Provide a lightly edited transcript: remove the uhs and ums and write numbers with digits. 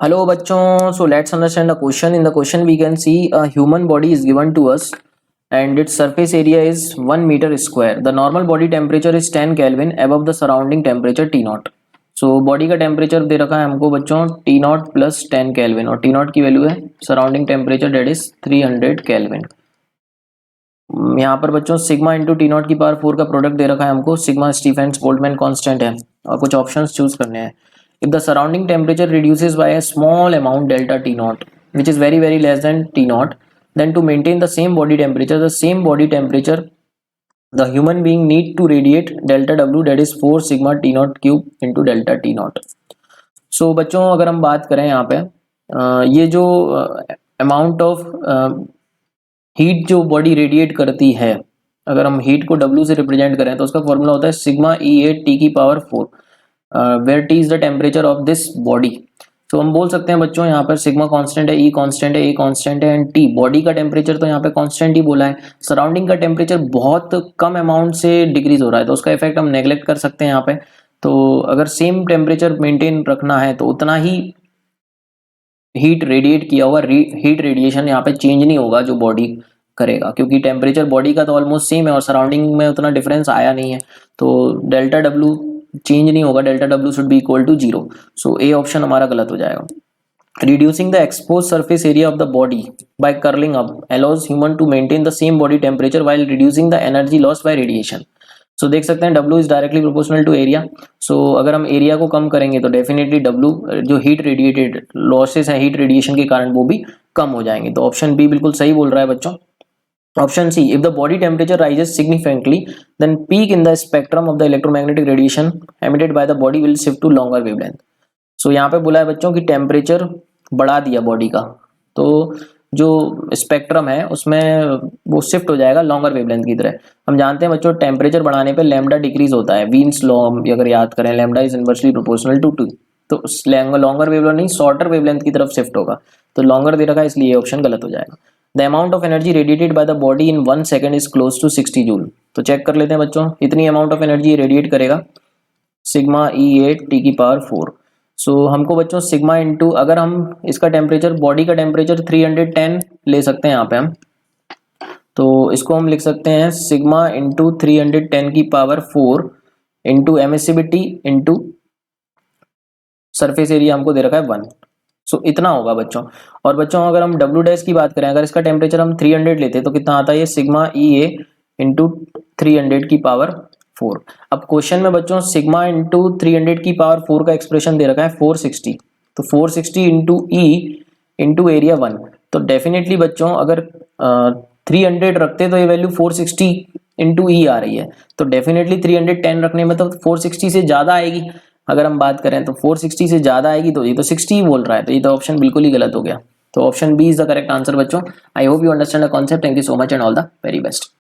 Hello bachon, so let's understand the question. In the question we can see a human body is given to us and its surface area is 1 meter square. The normal body temperature is 10 Kelvin above the surrounding temperature T naught. So body का temperature दे रखा है हमको बच्चों T naught plus 10 Kelvin और T naught की value है surrounding temperature that is 300 Kelvin. यहाँ पर बच्चों सिग्मा इंटू टी नॉट की पावर 4 का प्रोडक्ट दे रखा है हमको. सिग्मा स्टीफेंस बोल्टमैन कांस्टेंट है और कुछ ऑप्शंस चूज करने हैं. If the surrounding temperature reduces by a small amount delta T naught which is very very less than T naught, then to maintain the same body temperature the human being need to radiate delta W, that is 4 sigma T naught cube into delta T naught. So बच्चों अगर हम बात करें यहाँ पे ये जो amount of heat जो बॉडी रेडिएट करती है, अगर हम हीट को W से रिप्रेजेंट करें तो उसका फॉर्मूला होता है सिग्मा E8 T की power 4 where T is the temperature of this body. तो हम बोल सकते हैं बच्चों यहाँ पर सिग्मा कांस्टेंट है, E कांस्टेंट है, A कांस्टेंट है एंड T बॉडी का टेम्परेचर तो यहाँ पे कांस्टेंट ही बोला है. सराउंडिंग का टेम्परेचर बहुत कम अमाउंट से डिक्रीज हो रहा है तो उसका इफेक्ट हम नेग्लेक्ट कर सकते हैं यहाँ पे. तो अगर सेम टेम्परेचर मेंटेन रखना है तो उतना ही हीट रेडिएट किया हुआ हीट रेडिएशन यहाँ पे चेंज नहीं होगा जो बॉडी करेगा, क्योंकि टेम्परेचर बॉडी का तो ऑलमोस्ट सेम है और सराउंडिंग में उतना डिफरेंस आया नहीं है. तो डेल्टा डब्ल्यू चेंज नहीं होगा, delta W should be equal to 0. So A option हमारा गलत हो जाएगा. Reducing the expose surface area of the body by curling up allows human to maintain the same body temperature while reducing the energy loss by radiation. So देख सकते हैं W is directly proportional to area. So अगर हम area को कम करेंगे तो definitely W जो हीट रेडिएटेड लॉसेस हैं हीट रेडिएशन के कारण वो भी कम हो जाएंगे. तो ऑप्शन बी बिल्कुल सही बोल रहा है बच्चों. Option C, if the body temperature rises significantly, then peak in the spectrum of the electromagnetic radiation emitted by the body will shift to longer wavelength. So यहाँ पे बोला है बच्चों कि टेम्परेचर बढ़ा दिया बॉडी का तो जो स्पेक्ट्रम है उसमें वो शिफ्ट हो जाएगा लॉन्गर वेवलेंथ की तरह. हम जानते हैं बच्चों टेम्परेचर बढ़ाने पे लैम्डा डिक्रीज होता है. वीन्स लॉ अगर याद करें lambda is inversely proportional to 2, तो लॉन्गर वेवलेंथ नहीं शॉर्टर वेवलेंथ की तरफ शिफ्ट होगा. तो लॉन्गर दे रखा है इसलिए ये ऑप्शन गलत हो जाएगा. The amount of energy radiated by the body in 1 second is close to 60 joule. तो चेक कर लेते हैं बच्चों इतनी अमाउंट ऑफ एनर्जी रेडिएट करेगा सिग्मा E8 T की पावर 4. सो हमको बच्चों सिग्मा इंटू अगर हम इसका टेम्परेचर बॉडी का टेम्परेचर 310 ले सकते हैं यहाँ पे हम, तो इसको हम लिख सकते हैं सिग्मा इंटू 310 की power 4 into emissivity into surface area हमको दे रखा है 1. सो इतना होगा बच्चों. और बच्चों अगर हम W डैश की बात करें, अगर इसका टेम्परेचर हम 300 लेते तो कितना आता है ये सिग्मा EA इंटू 300 की पावर 4. अब क्वेश्चन में बच्चों सिग्मा इंटू 300 की पावर 4 का एक्सप्रेशन दे रखा है 460. तो 460 इंटू E इंटू एरिया 1. तो डेफिनेटली बच्चों अगर 300 रखते तो ये वैल्यू 460 इंटू E आ रही है. तो डेफिनेटली 310 रखने में तो 460 से ज़्यादा आएगी. अगर हम बात करें तो 460 से ज़्यादा आएगी तो ये तो 60 ही बोल रहा है, तो ये तो ऑप्शन बिल्कुल ही गलत हो गया. तो option B is the correct answer बच्चों. I hope you understand the concept. Thank you so much and all the very best.